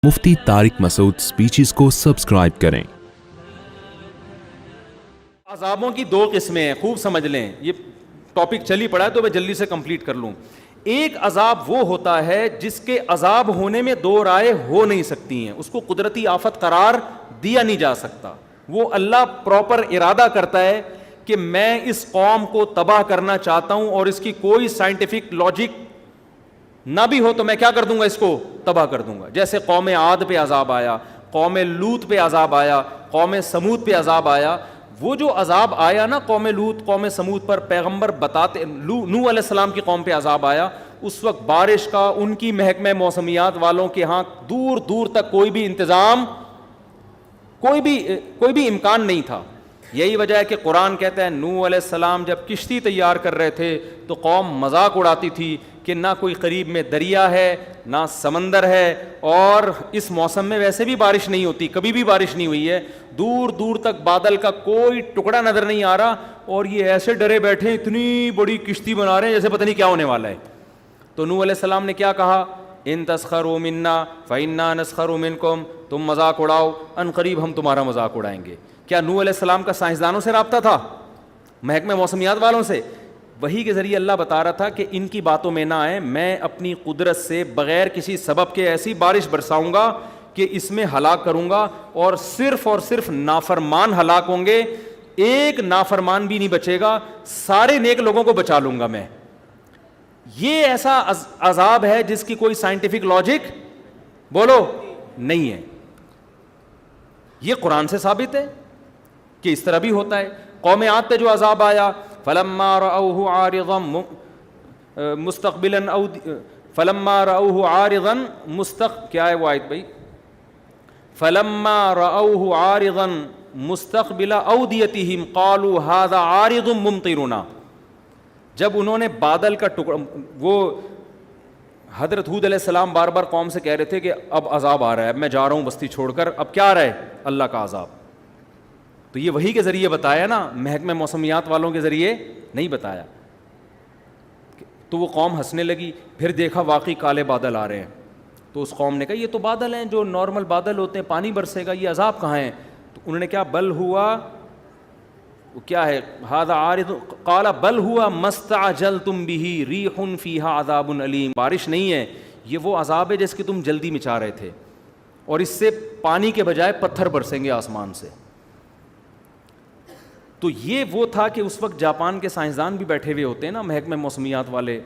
مفتی طارق مسعود speeches کو subscribe کریں۔ عذابوں کی دو قسمیں ہیں، خوب سمجھ لیں، یہ ٹاپک چلی پڑا ہے تو میں جلدی سے کمپلیٹ کر لوں۔ ایک عذاب وہ ہوتا ہے جس کے عذاب ہونے میں دو رائے ہو نہیں سکتی ہیں، اس کو قدرتی آفت قرار دیا نہیں جا سکتا۔ وہ اللہ پراپر ارادہ کرتا ہے کہ میں اس قوم کو تباہ کرنا چاہتا ہوں اور اس کی کوئی سائنٹیفک لاجک نہ بھی ہو تو میں کیا کر دوں گا، اس کو تباہ کر دوں گا۔ جیسے قوم عاد پہ عذاب آیا، قوم لوط پہ عذاب آیا، قوم سمود پہ عذاب آیا۔ وہ جو عذاب آیا نا قوم لوط قوم سمود پر، پیغمبر بتاتے، نوح علیہ السلام کی قوم پہ عذاب آیا، اس وقت بارش کا ان کی محکمہ موسمیات والوں کے ہاں دور دور تک کوئی بھی انتظام، کوئی بھی امکان نہیں تھا۔ یہی وجہ ہے کہ قرآن کہتا ہے نوح علیہ السلام جب کشتی تیار کر رہے تھے تو قوم مذاق اڑاتی تھی کہ نہ کوئی قریب میں دریا ہے نہ سمندر ہے، اور اس موسم میں ویسے بھی بارش نہیں ہوتی، کبھی بھی بارش نہیں ہوئی ہے، دور دور تک بادل کا کوئی ٹکڑا نظر نہیں آ رہا، اور یہ ایسے ڈرے بیٹھے اتنی بڑی کشتی بنا رہے ہیں جیسے پتہ نہیں کیا ہونے والا ہے۔ تو نوح علیہ السلام نے کیا کہا، ان تسخروا منا فإنا نسخر منکم، تم مذاق اڑاؤ ان قریب ہم تمہارا مذاق اڑائیں گے۔ کیا نوح علیہ السلام کا سائنسدانوں سے رابطہ تھا، محکمہ موسمیات والوں سے؟ وہی کے ذریعے اللہ بتا رہا تھا کہ ان کی باتوں میں نہ آئے، میں اپنی قدرت سے بغیر کسی سبب کے ایسی بارش برساؤں گا کہ اس میں ہلاک کروں گا، اور صرف نافرمان ہلاک ہوں گے، ایک نافرمان بھی نہیں بچے گا، سارے نیک لوگوں کو بچا لوں گا میں۔ یہ ایسا عذاب ہے جس کی کوئی سائنٹیفک لاجک بولو نہیں ہے، یہ قرآن سے ثابت ہے کہ اس طرح بھی ہوتا ہے۔ قوم عاد پہ جو عذاب آیا، فلما رأوه عارضا مستقبلا فلما رأوه عارضا کیا ہے وہ آیت بھائی، فلما رأوه عارضا مستقبل اودیتهم قالوا هذا عارض ممطرنا، جب انہوں نے بادل کا ٹکڑا، وہ حضرت ہود علیہ السلام بار بار قوم سے کہہ رہے تھے کہ اب عذاب آ رہا ہے، اب میں جا رہا ہوں بستی چھوڑ کر، اب کیا آ رہا ہے، اللہ کا عذاب۔ تو یہ وحی کے ذریعے بتایا نا، محکمہ موسمیات والوں کے ذریعے نہیں بتایا۔ تو وہ قوم ہنسنے لگی، پھر دیکھا واقعی کالے بادل آ رہے ہیں، تو اس قوم نے کہا یہ تو بادل ہیں جو نارمل بادل ہوتے ہیں، پانی برسے گا، یہ عذاب کہاں ہے؟ تو انہوں نے کیا، بل ہوا، وہ کیا ہے، ھذا عارض قال بل ہوا ما استعجلتم به ریح فیہا عذاب علیم، بارش نہیں ہے، یہ وہ عذاب ہے جس کی تم جلدی میں چاہ رہے تھے، اور اس سے پانی کے بجائے پتھر برسیں گے آسمان سے۔ تو یہ وہ تھا کہ اس وقت جاپان کے سائنسدان بھی بیٹھے ہوئے ہوتے ہیں نا، محکمہ موسمیات والے،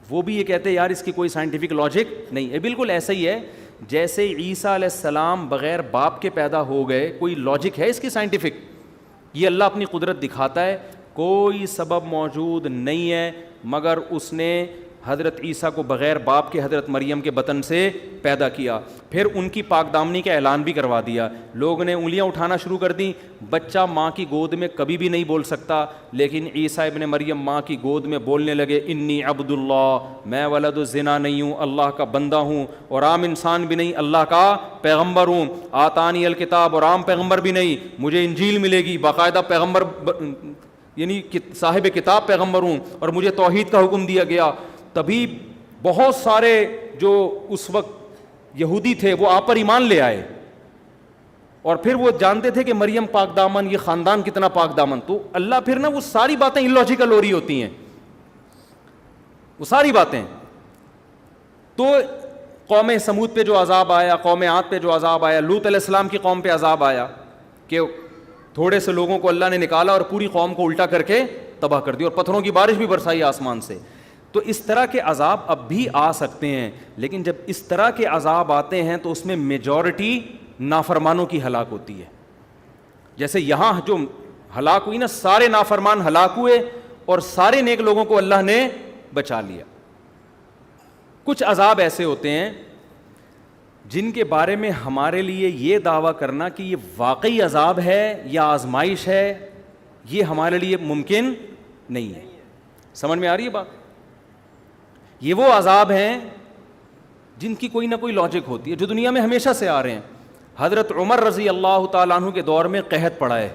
وہ بھی یہ کہتے ہیں یار اس کی کوئی سائنٹیفک لاجک نہیں ہے۔ بالکل ایسا ہی ہے جیسے عیسیٰ علیہ السلام بغیر باپ کے پیدا ہو گئے، کوئی لاجک ہے اس کی سائنٹیفک؟ یہ اللہ اپنی قدرت دکھاتا ہے، کوئی سبب موجود نہیں ہے مگر اس نے حضرت عیسیٰ کو بغیر باپ کے حضرت مریم کے بطن سے پیدا کیا، پھر ان کی پاک دامنی کا اعلان بھی کروا دیا، لوگ نے انگلیاں اٹھانا شروع کر دیں، بچہ ماں کی گود میں کبھی بھی نہیں بول سکتا، لیکن عیسیٰ ابن مریم ماں کی گود میں بولنے لگے، انی عبد اللہ، میں ولد الزنا نہیں ہوں، اللہ کا بندہ ہوں، اور عام انسان بھی نہیں، اللہ کا پیغمبر ہوں، آتانی الکتاب، اور عام پیغمبر بھی نہیں، مجھے انجیل ملے گی، باقاعدہ پیغمبر یعنی صاحب کتاب پیغمبر ہوں، اور مجھے توحید کا حکم دیا گیا۔ تبھی بہت سارے جو اس وقت یہودی تھے وہ آپ پر ایمان لے آئے، اور پھر وہ جانتے تھے کہ مریم پاک دامن، یہ خاندان کتنا پاک دامن۔ تو اللہ پھر نا وہ ساری باتیں الوجیکل ہو رہی ہوتی ہیں، وہ ساری باتیں۔ تو قوم سمود پہ جو عذاب آیا، قوم عاد پہ جو عذاب آیا، لوط علیہ السلام کی قوم پہ عذاب آیا کہ تھوڑے سے لوگوں کو اللہ نے نکالا اور پوری قوم کو الٹا کر کے تباہ کر دیا، اور پتھروں کی بارش بھی برسائی آسمان سے۔ تو اس طرح کے عذاب اب بھی آ سکتے ہیں، لیکن جب اس طرح کے عذاب آتے ہیں تو اس میں میجورٹی نافرمانوں کی ہلاک ہوتی ہے۔ جیسے یہاں جو ہلاک ہوئی نا، سارے نافرمان ہلاک ہوئے اور سارے نیک لوگوں کو اللہ نے بچا لیا۔ کچھ عذاب ایسے ہوتے ہیں جن کے بارے میں ہمارے لیے یہ دعویٰ کرنا کہ یہ واقعی عذاب ہے یا آزمائش ہے، یہ ہمارے لیے ممکن نہیں ہے۔ سمجھ میں آ رہی ہے بات؟ یہ وہ عذاب ہیں جن کی کوئی نہ کوئی لاجک ہوتی ہے، جو دنیا میں ہمیشہ سے آ رہے ہیں۔ حضرت عمر رضی اللہ تعالیٰ عنہ کے دور میں قحط پڑا ہے،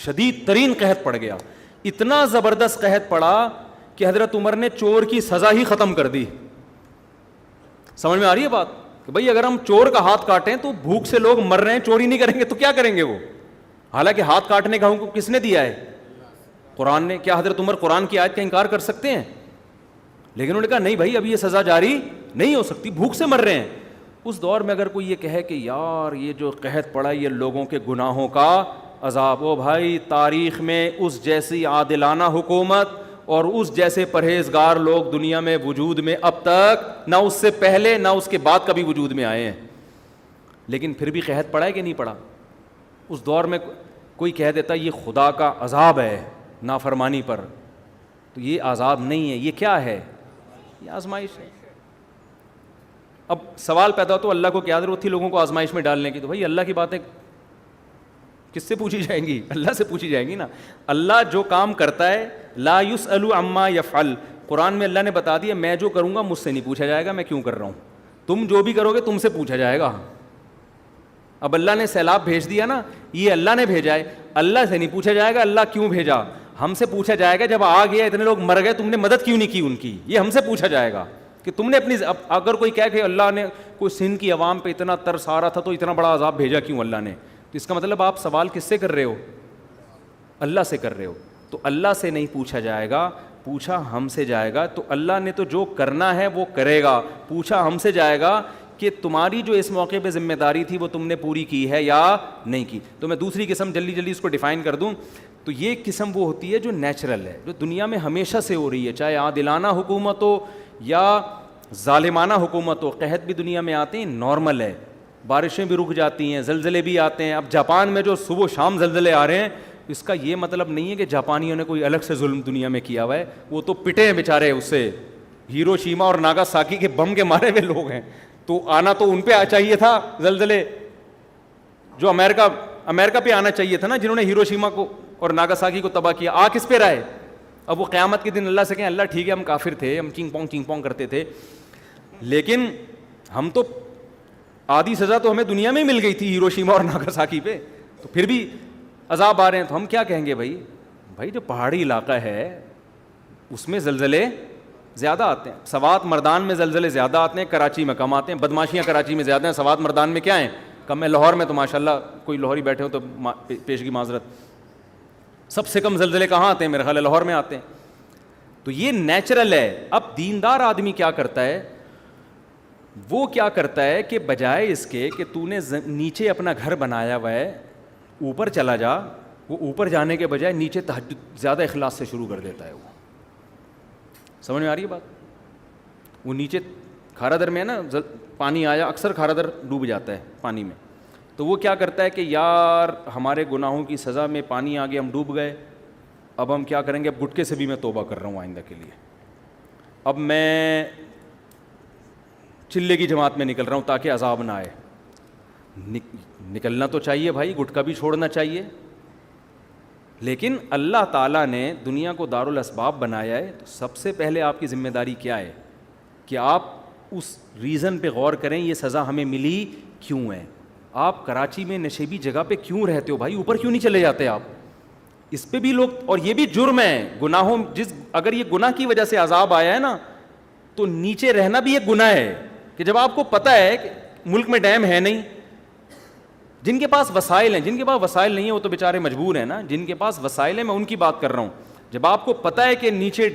شدید ترین قحط پڑ گیا، اتنا زبردست قحط پڑا کہ حضرت عمر نے چور کی سزا ہی ختم کر دی۔ سمجھ میں آ رہی ہے بات؟ کہ بھائی اگر ہم چور کا ہاتھ کاٹیں تو بھوک سے لوگ مر رہے ہیں, چوری نہیں کریں گے تو کیا کریں گے وہ؟ حالانکہ ہاتھ کاٹنے کا حکم کس نے دیا ہے؟ قرآن نے. کیا حضرت عمر قرآن کی آیت کا انکار کر سکتے ہیں؟ لیکن انہوں نے کہا نہیں بھائی اب یہ سزا جاری نہیں ہو سکتی, بھوک سے مر رہے ہیں. اس دور میں اگر کوئی یہ کہے کہ یار یہ جو قحط پڑا یہ لوگوں کے گناہوں کا عذاب, او بھائی تاریخ میں اس جیسی عادلانہ حکومت اور اس جیسے پرہیزگار لوگ دنیا میں وجود میں اب تک نہ اس سے پہلے نہ اس کے بعد کبھی وجود میں آئے ہیں. لیکن پھر بھی قحط پڑا ہے کہ نہیں پڑا؟ اس دور میں کوئی کہہ دیتا یہ خدا کا عذاب ہے نافرمانی پر, تو یہ عذاب نہیں ہے, یہ کیا ہے؟ یہ آزمائش ہے. اب سوال پیدا ہو تو اللہ کو کیا ضرورت تھی لوگوں کو آزمائش میں ڈالنے کی؟ تو بھائی اللہ کی باتیں کس سے پوچھی جائیں گی؟ اللہ سے پوچھی جائیں گی نا. اللہ جو کام کرتا ہے لا یسأل عما یفعل, قرآن میں اللہ نے بتا دیا میں جو کروں گا مجھ سے نہیں پوچھا جائے گا میں کیوں کر رہا ہوں, تم جو بھی کرو گے تم سے پوچھا جائے گا. اب اللہ نے سیلاب بھیج دیا نا, یہ اللہ نے بھیجا ہے, اللہ سے نہیں پوچھا جائے گا اللہ کیوں بھیجا. ہم سے پوچھا جائے گا جب آ گیا اتنے لوگ مر گئے تم نے مدد کیوں نہیں کی ان کی, یہ ہم سے پوچھا جائے گا کہ تم نے اپنی. اگر کوئی کہے کہ اللہ نے کوئی سندھ کی عوام پہ اتنا ترس آ رہا تھا تو اتنا بڑا عذاب بھیجا کیوں اللہ نے, تو اس کا مطلب آپ سوال کس سے کر رہے ہو؟ اللہ سے کر رہے ہو. تو اللہ سے نہیں پوچھا جائے گا, پوچھا ہم سے جائے گا. تو اللہ نے تو جو کرنا ہے وہ کرے گا, پوچھا ہم سے جائے گا کہ تمہاری جو اس موقع پہ ذمہ داری تھی وہ تم نے پوری کی ہے یا نہیں کی. تو میں دوسری قسم جلدی اس کو ڈیفائن کر دوں. تو یہ قسم وہ ہوتی ہے جو نیچرل ہے, جو دنیا میں ہمیشہ سے ہو رہی ہے, چاہے عادلانہ حکومت ہو یا ظالمانہ حکومت ہو. قحط بھی دنیا میں آتے ہیں, نارمل ہے, بارشیں بھی رک جاتی ہیں, زلزلے بھی آتے ہیں. اب جاپان میں جو صبح و شام زلزلے آ رہے ہیں اس کا یہ مطلب نہیں ہے کہ جاپانیوں نے کوئی الگ سے ظلم دنیا میں کیا ہوا ہے, وہ تو پٹے ہیں بیچارے اس سے. ہیروشیما اور ناگاساکی کے بم کے مارے ہوئے لوگ ہیں, تو آنا تو ان پہ چاہیے تھا زلزلے, جو امریکہ پہ آنا چاہیے تھا نا, جنہوں نے ہیروشیما کو اور ناگاساکی کو تباہ کیا. آ کس پہ رہے؟ اب وہ قیامت کے دن اللہ سے کہیں اللہ ٹھیک ہے ہم کافر تھے, ہم چنگ پونگ کرتے تھے, لیکن ہم تو آدھی سزا تو ہمیں دنیا میں ہی مل گئی تھی ہیروشیما اور ناگاساکی پہ, تو پھر بھی عذاب آ رہے ہیں. تو ہم کیا کہیں گے بھائی جو پہاڑی علاقہ ہے اس میں زلزلے زیادہ آتے ہیں, سوات مردان میں زلزلے زیادہ آتے ہیں, کراچی میں کم آتے ہیں. بدماشیاں کراچی میں زیادہ ہیں, سوات مردان میں کیا ہیں کم ہے. لاہور میں تو ماشاءاللہ کوئی لاہوری بیٹھے ہو تو پیشگی معذرت, سب سے کم زلزلے کہاں آتے ہیں؟ میرے خیال ہے لاہور میں آتے ہیں. تو یہ نیچرل ہے. اب دیندار آدمی کیا کرتا ہے, وہ کیا کرتا ہے کہ بجائے اس کے کہ تو نے نیچے اپنا گھر بنایا ہوا ہے اوپر چلا جا, وہ اوپر جانے کے بجائے نیچے تہجد زیادہ اخلاص سے شروع کر دیتا ہے. وہ سمجھ میں آ رہی ہے بات؟ وہ نیچے کھارا در میں ہے نا, پانی آیا اکثر کھارا در ڈوب جاتا ہے پانی میں, تو وہ کیا کرتا ہے کہ یار ہمارے گناہوں کی سزا میں پانی آ گیا, ہم ڈوب گئے, اب ہم کیا کریں گے, اب گٹکے سے بھی میں توبہ کر رہا ہوں آئندہ کے لیے, اب میں چلے کی جماعت میں نکل رہا ہوں تاکہ عذاب نہ آئے. نکلنا تو چاہیے بھائی, گٹکا بھی چھوڑنا چاہیے, لیکن اللہ تعالیٰ نے دنیا کو دارالاسباب بنایا ہے. تو سب سے پہلے آپ کی ذمہ داری کیا ہے کہ آپ اس ریزن پہ غور کریں یہ سزا ہمیں ملی کیوں ہے. آپ کراچی میں نشیبی جگہ پہ کیوں رہتے ہو بھائی, اوپر کیوں نہیں چلے جاتے آپ؟ اس پہ بھی لوگ, اور یہ بھی جرم ہے گناہوں, اگر یہ گناہ کی وجہ سے عذاب آیا ہے نا تو نیچے رہنا بھی ایک گناہ ہے. کہ جب آپ کو پتہ ہے کہ ملک میں ڈیم ہے نہیں, جن کے پاس وسائل ہیں, جن کے پاس وسائل نہیں ہیں وہ تو بیچارے مجبور ہیں نا, جن کے پاس وسائل ہیں میں ان کی بات کر رہا ہوں. جب آپ کو پتہ ہے کہ نیچے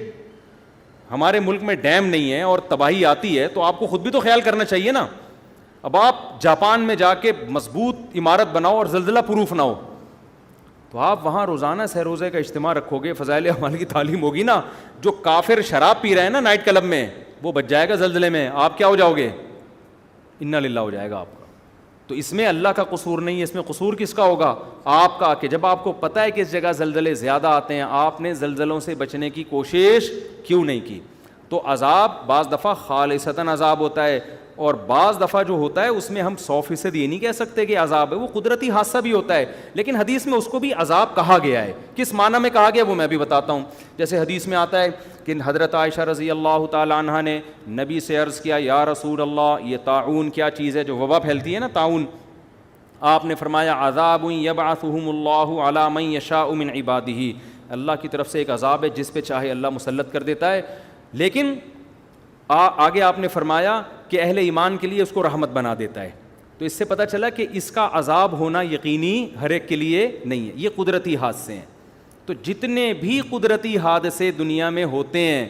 ہمارے ملک میں ڈیم نہیں ہے اور تباہی آتی ہے تو آپ کو خود بھی تو خیال کرنا چاہیے نا. اب آپ جاپان میں جا کے مضبوط عمارت بناؤ اور زلزلہ پروف نہ ہو, تو آپ وہاں روزانہ سہ روزے کا اجتماع رکھو گے, فضائل اعمال کی تعلیم ہوگی نا. جو کافر شراب پی رہے ہیں نا نائٹ کلب میں, وہ بچ جائے گا زلزلے میں, آپ کیا ہو جاؤ گے, انا للہ ہو جائے گا آپ کا. تو اس میں اللہ کا قصور نہیں ہے, اس میں قصور کس کا ہوگا, آپ کا, کہ جب آپ کو پتہ ہے کہ اس جگہ زلزلے زیادہ آتے ہیں آپ نے زلزلوں سے بچنے کی کوشش کیوں نہیں کی. تو عذاب بعض دفعہ خالصتاً عذاب ہوتا ہے, اور بعض دفعہ جو ہوتا ہے اس میں ہم 100% یہ نہیں کہہ سکتے کہ عذاب ہے, وہ قدرتی حادثہ بھی ہوتا ہے, لیکن حدیث میں اس کو بھی عذاب کہا گیا ہے. کس معنی میں کہا گیا وہ میں بھی بتاتا ہوں. جیسے حدیث میں آتا ہے کہ حضرت عائشہ رضی اللہ تعالیٰ عنہ نے نبی سے عرض کیا, یا رسول اللہ یہ طاعون کیا چیز ہے جو وبا پھیلتی ہے نا طاعون, آپ نے فرمایا عذاب یبعثہم اللہ علی من یشاء من عبادہ, اللہ کی طرف سے ایک عذاب ہے جس پہ چاہے اللہ مسلط کر دیتا ہے. لیکن آگے آپ نے فرمایا کہ اہل ایمان کے لیے اس کو رحمت بنا دیتا ہے. تو اس سے پتہ چلا کہ اس کا عذاب ہونا یقینی ہر ایک کے لیے نہیں ہے, یہ قدرتی حادثے ہیں. تو جتنے بھی قدرتی حادثے دنیا میں ہوتے ہیں,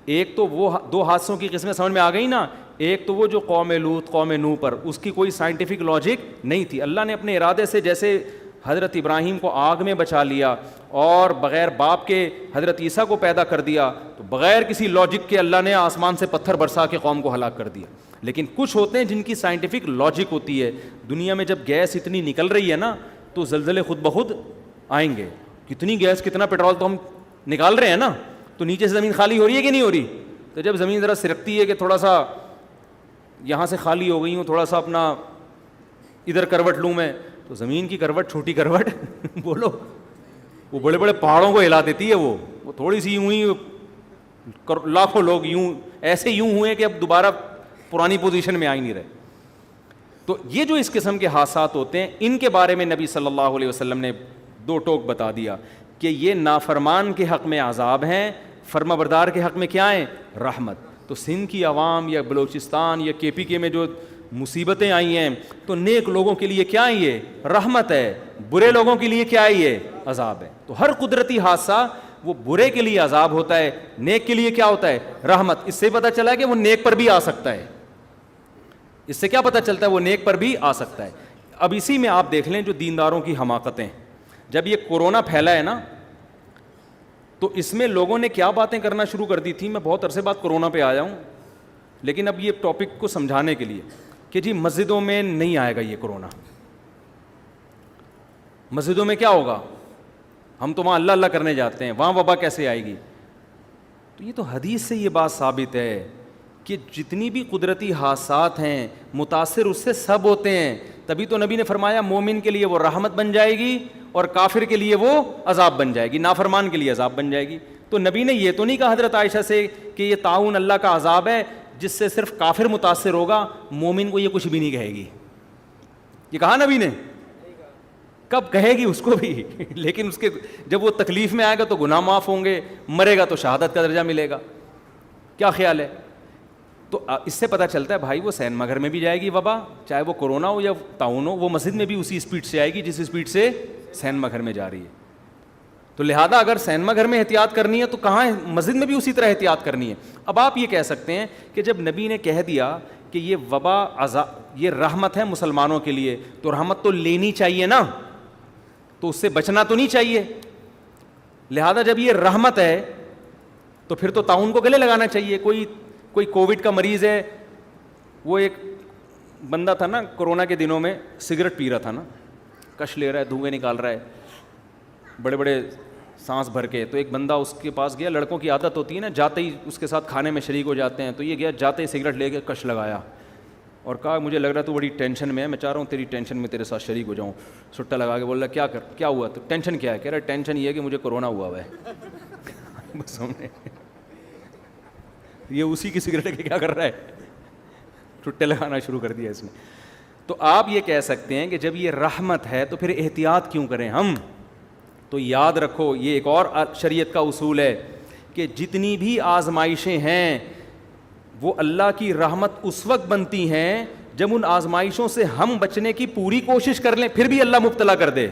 ایک تو وہ دو حادثوں کی قسمیں سمجھ میں آ گئی نا. ایک تو وہ جو قوم لوط قوم نوح پر, اس کی کوئی سائنٹیفک لاجک نہیں تھی, اللہ نے اپنے ارادے سے جیسے حضرت ابراہیم کو آگ میں بچا لیا اور بغیر باپ کے حضرت عیسیٰ کو پیدا کر دیا, تو بغیر کسی لاجک کے اللہ نے آسمان سے پتھر برسا کے قوم کو ہلاک کر دیا. لیکن کچھ ہوتے ہیں جن کی سائنٹیفک لاجک ہوتی ہے. دنیا میں جب گیس اتنی نکل رہی ہے نا, تو زلزلے خود بخود آئیں گے. کتنی گیس کتنا پیٹرول تو ہم نکال رہے ہیں نا, تو نیچے سے زمین خالی ہو رہی ہے کہ نہیں ہو رہی؟ تو جب زمین ذرا سرکتی ہے کہ تھوڑا سا یہاں سے خالی ہو گئی ہوں, تھوڑا سا اپنا ادھر کروٹ لوں میں, تو زمین کی کروٹ چھوٹی کروٹ بولو وہ بڑے بڑے پہاڑوں کو ہلا دیتی ہے. وہ تھوڑی سی یوں ہی لاکھوں لوگ یوں ایسے یوں ہوئے کہ اب دوبارہ پرانی پوزیشن میں آ ہی نہیں رہے. تو یہ جو اس قسم کے حادثات ہوتے ہیں, ان کے بارے میں نبی صلی اللہ علیہ وسلم نے دو ٹوک بتا دیا کہ یہ نافرمان کے حق میں عذاب ہیں, فرما بردار کے حق میں کیا ہیں؟ رحمت. تو سندھ کی عوام یا بلوچستان یا KPK میں جو مصیبتیں آئی ہیں, تو نیک لوگوں کے لیے کیا ہے؟ یہ رحمت ہے. برے لوگوں کے لیے کیا ہے؟ یہ عذاب ہے. تو ہر قدرتی حادثہ وہ برے کے لیے عذاب ہوتا ہے, نیک کے لیے کیا ہوتا ہے؟ رحمت. اس سے پتہ چلا کہ وہ نیک پر بھی آ سکتا ہے. اس سے کیا پتہ چلتا ہے؟ وہ نیک پر بھی آ سکتا ہے. اب اسی میں آپ دیکھ لیں جو دینداروں کی حماقتیں, جب یہ کورونا پھیلا ہے نا, تو اس میں لوگوں نے کیا باتیں کرنا شروع کر دی تھی. میں بہت عرصے بعد کورونا پہ آیا ہوں, لیکن اب یہ ٹاپک کو سمجھانے کے لیے کہ جی مسجدوں میں نہیں آئے گا یہ کورونا. مسجدوں میں کیا ہوگا؟ ہم تو وہاں اللہ اللہ کرنے جاتے ہیں, وہاں وبا کیسے آئے گی؟ تو یہ تو حدیث سے یہ بات ثابت ہے کہ جتنی بھی قدرتی حادثات ہیں متاثر اس سے سب ہوتے ہیں. تبھی تو نبی نے فرمایا مومن کے لیے وہ رحمت بن جائے گی اور کافر کے لیے وہ عذاب بن جائے گی, نافرمان کے لیے عذاب بن جائے گی. تو نبی نے یہ تو نہیں کہا حضرت عائشہ سے کہ یہ طاعون اللہ کا عذاب ہے جس سے صرف کافر متاثر ہوگا, مومن کو یہ کچھ بھی نہیں کہے گی. یہ کہا نبی نے؟ کب کہے گی اس کو بھی, لیکن اس کے جب وہ تکلیف میں آئے گا تو گناہ معاف ہوں گے, مرے گا تو شہادت کا درجہ ملے گا. کیا خیال ہے؟ تو اس سے پتہ چلتا ہے بھائی وہ سینما گھر میں بھی جائے گی وبا, چاہے وہ کورونا ہو یا طاعون ہو, وہ مسجد میں بھی اسی اسپیڈ سے آئے گی جس اسپیڈ سے سینما گھر میں جا رہی ہے. تو لہذا اگر سینما گھر میں احتیاط کرنی ہے تو کہاں ہے؟ مسجد میں بھی اسی طرح احتیاط کرنی ہے. اب آپ یہ کہہ سکتے ہیں کہ جب نبی نے کہہ دیا کہ یہ وبا یہ رحمت ہے مسلمانوں کے لیے, تو رحمت تو لینی چاہیے نا, تو اس سے بچنا تو نہیں چاہیے. لہذا جب یہ رحمت ہے تو پھر تو طاعون کو گلے لگانا چاہیے. کوئی کووڈ کا مریض ہے, وہ ایک بندہ تھا نا کورونا کے دنوں میں, سگریٹ پی رہا تھا نا, کش لے رہا ہے, دھوئیں نکال رہا ہے بڑے بڑے سانس بھر کے. تو ایک بندہ اس کے پاس گیا, لڑکوں کی عادت ہوتی ہے نا جاتے ہی اس کے ساتھ کھانے میں شریک ہو جاتے ہیں, تو یہ گیا جاتے ہی سگریٹ لے کے کش لگایا اور کہا مجھے لگ رہا ہے تو بڑی ٹینشن میں ہے, میں چاہ رہا ہوں تیری ٹینشن میں تیرے ساتھ شریک ہو جاؤں. سٹا لگا کے بول رہا کیا ہوا؟ تو ٹینشن کیا ہے؟ کہہ رہا ٹینشن یہ ہے کہ مجھے کورونا ہوا ہے. بس ہم نے یہ اسی کی سگریٹ کے کیا کر رہا ہے, ٹھٹے لگانا شروع کر دیا اس نے. تو آپ یہ کہہ سکتے ہیں کہ جب یہ رحمت ہے تو پھر احتیاط کیوں کریں ہم؟ تو یاد رکھو یہ ایک اور شریعت کا اصول ہے کہ جتنی بھی آزمائشیں ہیں وہ اللہ کی رحمت اس وقت بنتی ہیں جب ان آزمائشوں سے ہم بچنے کی پوری کوشش کر لیں, پھر بھی اللہ مبتلا کر دے.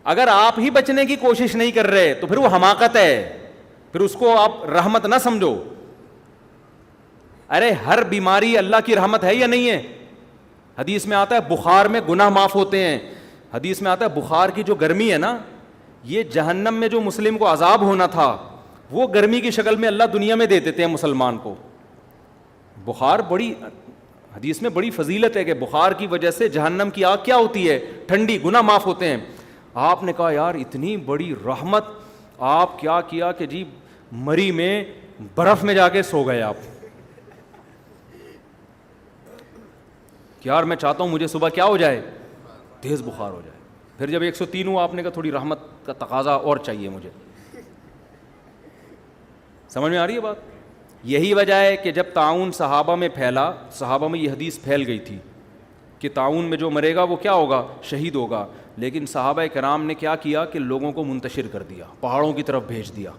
اگر آپ ہی بچنے کی کوشش نہیں کر رہے تو پھر وہ حماقت ہے, پھر اس کو آپ رحمت نہ سمجھو. ارے ہر بیماری اللہ کی رحمت ہے یا نہیں ہے؟ حدیث میں آتا ہے بخار میں گناہ معاف ہوتے ہیں. حدیث میں آتا ہے بخار کی جو گرمی ہے نا, یہ جہنم میں جو مسلم کو عذاب ہونا تھا وہ گرمی کی شکل میں اللہ دنیا میں دے دیتے ہیں مسلمان کو. بخار بڑی حدیث میں بڑی فضیلت ہے کہ بخار کی وجہ سے جہنم کی آگ کیا ہوتی ہے؟ ٹھنڈی, گناہ معاف ہوتے ہیں. آپ نے کہا یار اتنی بڑی رحمت, آپ کیا کیا کہ جی مری میں برف میں جا کے سو گئے آپ. کہ یار میں چاہتا ہوں مجھے صبح کیا ہو جائے؟ تیز بخار ہو جائے. پھر جب 103 ہوا آپ نے کہا تھوڑی رحمت کا تقاضا اور چاہیے مجھے. سمجھ میں آ رہی ہے بات؟ یہی وجہ ہے کہ جب طاعون صحابہ میں پھیلا, صحابہ میں یہ حدیث پھیل گئی تھی کہ طاعون میں جو مرے گا وہ کیا ہوگا؟ شہید ہوگا. لیکن صحابہ کرام نے کیا کیا کہ لوگوں کو منتشر کر دیا, پہاڑوں کی طرف بھیج دیا.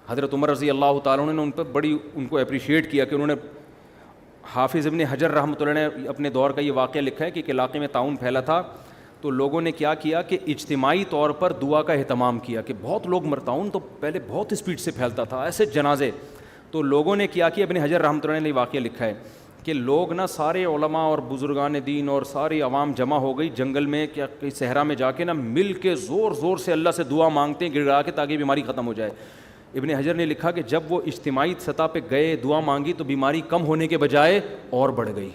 حضرت عمر رضی اللہ تعالیٰ عنہ نے ان پر بڑی ان کو اپریشیٹ کیا کہ انہوں نے حافظ ابن حجر رحمۃ اللہ نے اپنے دور کا یہ واقعہ لکھا ہے کہ ایک علاقے میں طاعون پھیلا تھا، تو لوگوں نے کیا کیا کہ اجتماعی طور پر دعا کا اہتمام کیا کہ بہت لوگ طاعون تو پہلے بہت اسپیڈ سے پھیلتا تھا، ایسے جنازے. تو لوگوں نے کیا ابن حجر رحمۃ اللہ نے یہ واقعہ لکھا ہے کہ لوگ نا سارے علماء اور بزرگان دین اور ساری عوام جمع ہو گئی جنگل میں، کیا کہیں صحرا میں جا کے نا مل کے زور زور سے اللہ سے دعا مانگتے ہیں گڑ گڑا کے تاکہ بیماری ختم ہو جائے. ابن حجر نے لکھا کہ جب وہ اجتماعی سطح پہ گئے دعا مانگی تو بیماری کم ہونے کے بجائے اور بڑھ گئی.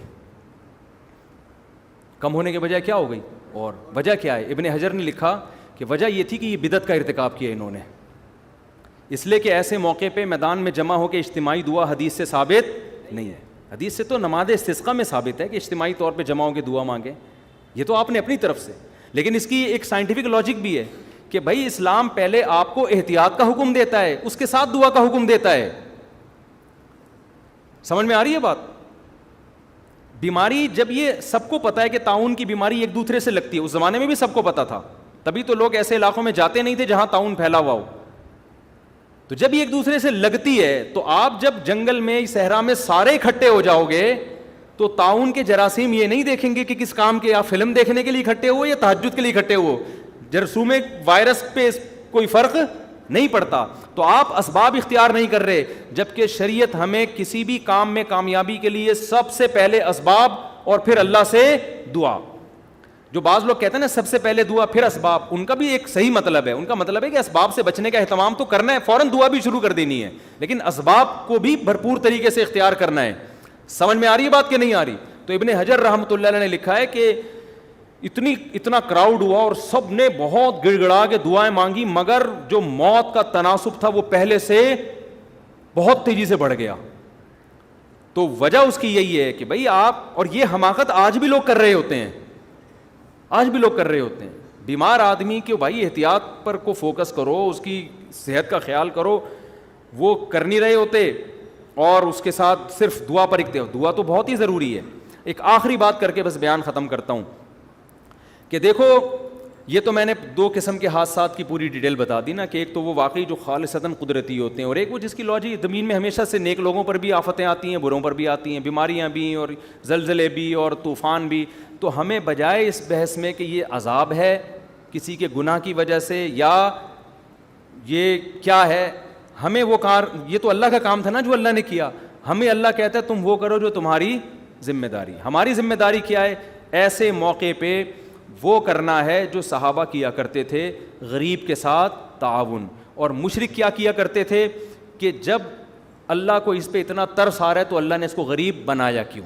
کم ہونے کے بجائے کیا ہو گئی؟ اور وجہ کیا ہے؟ ابن حجر نے لکھا کہ وجہ یہ تھی کہ یہ بدعت کا ارتکاب کیا انہوں نے، اس لیے کہ ایسے موقع پہ میدان میں جمع ہو کے اجتماعی دعا حدیث سے ثابت نہیں ہے. حدیث سے تو نماز استسقاء میں ثابت ہے کہ اجتماعی طور پہ جمع ہو کے دعا مانگیں، یہ تو آپ نے اپنی طرف سے، لیکن اس کی ایک سائنٹیفک لاجک بھی ہے کہ بھائی اسلام پہلے آپ کو احتیاط کا حکم دیتا ہے، اس کے ساتھ دعا کا حکم دیتا ہے. سمجھ میں آ رہی ہے بات؟ بیماری جب یہ سب کو پتا ہے کہ طاعون کی بیماری ایک دوسرے سے لگتی ہے، اس زمانے میں بھی سب کو پتا تھا، تبھی تو لوگ ایسے علاقوں میں جاتے نہیں تھے جہاں طاعون پھیلا ہوا ہو. تو جب یہ ایک دوسرے سے لگتی ہے تو آپ جب جنگل میں صحرا میں سارے اکٹھے ہو جاؤ گے تو طاعون کے جراثیم یہ نہیں دیکھیں گے کہ کس کام کے، آپ فلم دیکھنے کے لیے اکٹھے ہو یا تہجد کے لیے اکٹھے ہو، جرثوم وائرس پہ کوئی فرق نہیں پڑتا. تو آپ اسباب اختیار نہیں کر رہے، جبکہ شریعت ہمیں کسی بھی کام میں کامیابی کے لیے سب سے پہلے اسباب اور پھر اللہ سے دعا. جو بعض لوگ کہتے ہیں نا سب سے پہلے دعا پھر اسباب، ان کا بھی ایک صحیح مطلب ہے، ان کا مطلب ہے کہ اسباب سے بچنے کا اہتمام تو کرنا ہے، فوراً دعا بھی شروع کر دینی ہے، لیکن اسباب کو بھی بھرپور طریقے سے اختیار کرنا ہے. سمجھ میں آ رہی ہے بات کہ نہیں آ رہی؟ تو ابن حجر رحمۃ اللہ علیہ نے لکھا ہے کہ اتنا کراؤڈ ہوا اور سب نے بہت گڑ گڑا کے دعائیں مانگی، مگر جو موت کا تناسب تھا وہ پہلے سے بہت تیزی سے بڑھ گیا. تو وجہ اس کی یہی ہے کہ بھائی آپ، اور یہ حماقت آج بھی لوگ کر رہے ہوتے ہیں، آج بھی لوگ کر رہے ہوتے ہیں. بیمار آدمی کے بھائی احتیاط پر کو فوکس کرو، اس کی صحت کا خیال کرو، وہ کر نہیں رہے ہوتے اور اس کے ساتھ صرف دعا پر اکتے ہو. دعا تو بہت ہی ضروری ہے. ایک آخری بات کر کے بس بیان ختم کرتا ہوں کہ دیکھو یہ تو میں نے دو قسم کے حادثات کی پوری ڈیٹیل بتا دی نا، کہ ایک تو وہ واقعی جو خالصتاً قدرتی ہوتے ہیں، اور ایک وہ جس کی لاجک زمین میں ہمیشہ سے نیک لوگوں پر بھی آفتیں آتی ہیں، بروں پر بھی آتی ہیں، بیماریاں بھی اور زلزلے بھی اور طوفان بھی. تو ہمیں بجائے اس بحث میں کہ یہ عذاب ہے کسی کے گناہ کی وجہ سے یا یہ کیا ہے، ہمیں وہ یہ تو اللہ کا کام تھا نا جو اللہ نے کیا، ہمیں اللہ کہتا ہے تم وہ کرو جو تمہاری ذمہ داری. ہماری ذمہ داری کیا ہے؟ ایسے موقع پہ وہ کرنا ہے جو صحابہ کیا کرتے تھے، غریب کے ساتھ تعاون. اور مشرک کیا کیا کرتے تھے کہ جب اللہ کو اس پہ اتنا ترس آ رہا ہے تو اللہ نے اس کو غریب بنایا کیوں؟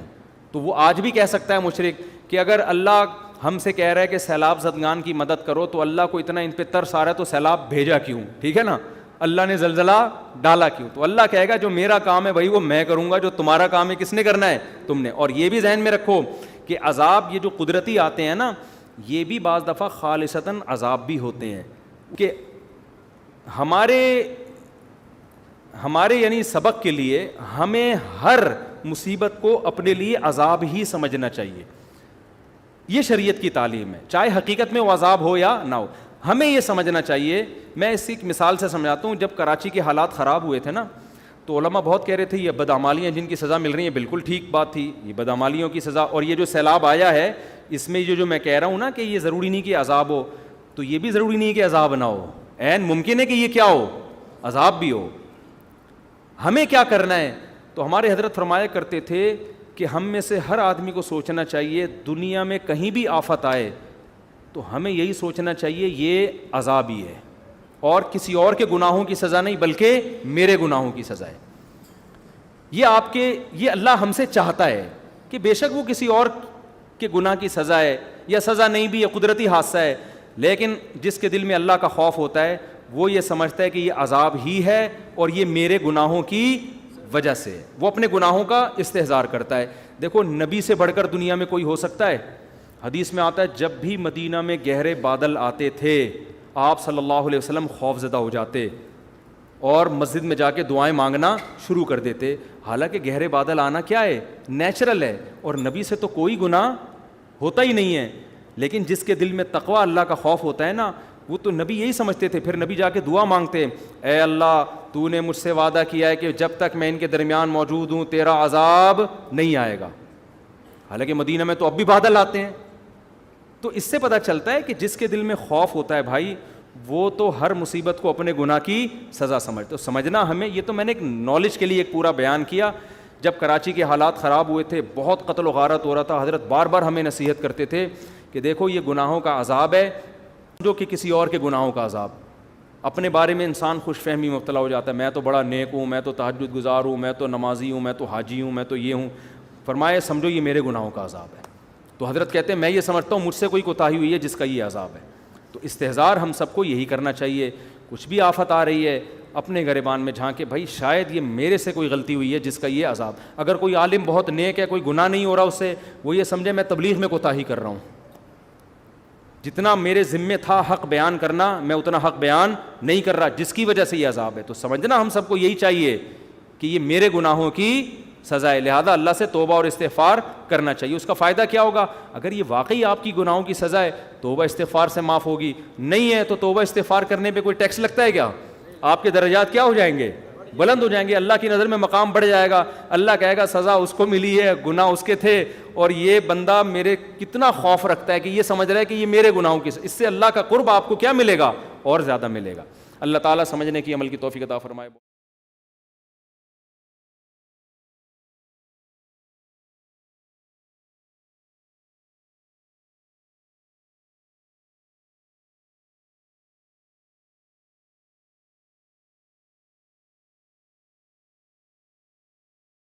تو وہ آج بھی کہہ سکتا ہے مشرک کہ اگر اللہ ہم سے کہہ رہا ہے کہ سیلاب زدگان کی مدد کرو تو اللہ کو اتنا ان پہ ترس آ رہا ہے تو سیلاب بھیجا کیوں؟ ٹھیک ہے نا، اللہ نے زلزلہ ڈالا کیوں؟ تو اللہ کہے گا جو میرا کام ہے بھائی وہ میں کروں گا، جو تمہارا کام ہے کس نے کرنا ہے؟ تم نے. اور یہ بھی ذہن میں رکھو کہ عذاب یہ جو قدرتی آتے ہیں نا، یہ بھی بعض دفعہ خالصتاً عذاب بھی ہوتے ہیں کہ ہمارے یعنی سبق کے لیے ہمیں ہر مصیبت کو اپنے لیے عذاب ہی سمجھنا چاہیے. یہ شریعت کی تعلیم ہے، چاہے حقیقت میں وہ عذاب ہو یا نہ ہو، ہمیں یہ سمجھنا چاہیے. میں اس ایک مثال سے سمجھاتا ہوں. جب کراچی کے حالات خراب ہوئے تھے نا تو علماء بہت کہہ رہے تھے یہ بدعمالیاں جن کی سزا مل رہی ہیں بالکل ٹھیک بات تھی، یہ بدعمالیوں کی سزا. اور یہ جو سیلاب آیا ہے اس میں جو میں کہہ رہا ہوں نا کہ یہ ضروری نہیں کہ عذاب ہو، تو یہ بھی ضروری نہیں کہ عذاب نہ ہو، عین ممکن ہے کہ یہ کیا ہو؟ عذاب بھی ہو. ہمیں کیا کرنا ہے؟ تو ہمارے حضرت فرمایا کرتے تھے کہ ہم میں سے ہر آدمی کو سوچنا چاہیے دنیا میں کہیں بھی آفت آئے تو ہمیں یہی سوچنا چاہیے یہ عذاب ہی ہے اور کسی اور کے گناہوں کی سزا نہیں بلکہ میرے گناہوں کی سزا ہے. یہ اللہ ہم سے چاہتا ہے کہ بے شک وہ کسی اور کے گناہ کی سزا ہے یا سزا نہیں بھی ہے، قدرتی حادثہ ہے، لیکن جس کے دل میں اللہ کا خوف ہوتا ہے وہ یہ سمجھتا ہے کہ یہ عذاب ہی ہے اور یہ میرے گناہوں کی وجہ سے، وہ اپنے گناہوں کا استحضار کرتا ہے. دیکھو نبی سے بڑھ کر دنیا میں کوئی ہو سکتا ہے؟ حدیث میں آتا ہے جب بھی مدینہ میں گہرے بادل آتے تھے آپ صلی اللہ علیہ وسلم خوف زدہ ہو جاتے اور مسجد میں جا کے دعائیں مانگنا شروع کر دیتے. حالانکہ گہرے بادل آنا کیا ہے؟ نیچرل ہے، اور نبی سے تو کوئی گناہ ہوتا ہی نہیں ہے، لیکن جس کے دل میں تقوی اللہ کا خوف ہوتا ہے نا وہ تو نبی یہی سمجھتے تھے. پھر نبی جا کے دعا مانگتے، اے اللہ تو نے مجھ سے وعدہ کیا ہے کہ جب تک میں ان کے درمیان موجود ہوں تیرا عذاب نہیں آئے گا. حالانکہ مدینہ میں تو اب بھی بادل آتے ہیں. تو اس سے پتہ چلتا ہے کہ جس کے دل میں خوف ہوتا ہے بھائی, وہ تو ہر مصیبت کو اپنے گناہ کی سزا سمجھتے. تو سمجھنا ہمیں, یہ تو میں نے ایک نالج کے لیے ایک پورا بیان کیا. جب کراچی کے حالات خراب ہوئے تھے, بہت قتل و غارت ہو رہا تھا, حضرت بار بار ہمیں نصیحت کرتے تھے کہ دیکھو یہ گناہوں کا عذاب ہے, جو کہ کسی اور کے گناہوں کا عذاب. اپنے بارے میں انسان خوش فہمی مبتلا ہو جاتا ہے, میں تو بڑا نیک ہوں, میں تو تہجد گزار ہوں, میں تو نمازی ہوں, میں تو حاجی ہوں, میں تو یہ ہوں. فرمایا سمجھو یہ میرے گناہوں کا عذاب ہے. تو حضرت کہتے ہیں میں یہ سمجھتا ہوں مجھ سے کوئی کوتاہی ہوئی ہے جس کا یہ عذاب ہے. تو استحضار ہم سب کو یہی کرنا چاہیے. کچھ بھی آفت آ رہی ہے اپنے گریبان میں جھانکے, بھائی شاید یہ میرے سے کوئی غلطی ہوئی ہے جس کا یہ عذاب. اگر کوئی عالم بہت نیک ہے, کوئی گناہ نہیں ہو رہا اس سے, وہ یہ سمجھے میں تبلیغ میں کوتاہی کر رہا ہوں, جتنا میرے ذمے تھا حق بیان کرنا میں اتنا حق بیان نہیں کر رہا, جس کی وجہ سے یہ عذاب ہے. تو سمجھنا ہم سب کو یہی چاہیے کہ یہ میرے گناہوں کی سزا ہے, لہذا اللہ سے توبہ اور استغفار کرنا چاہیے. اس کا فائدہ کیا ہوگا؟ اگر یہ واقعی آپ کی گناہوں کی سزا ہے, توبہ استغفار سے معاف ہوگی. نہیں ہے تو توبہ استغفار کرنے پہ کوئی ٹیکس لگتا ہے کیا؟ آپ کے درجات کیا ہو جائیں گے؟ بلند ہو جائیں گے. اللہ کی نظر میں مقام بڑھ جائے گا. اللہ کہے گا سزا اس کو ملی ہے, گناہ اس کے تھے, اور یہ بندہ میرے کتنا خوف رکھتا ہے کہ یہ سمجھ رہا ہے کہ یہ میرے گناہوں کی, اس سے اللہ کا قرب آپ کو کیا ملے گا؟ اور زیادہ ملے گا. اللہ تعالیٰ سمجھنے کی عمل کی توفیق عطا فرمائے.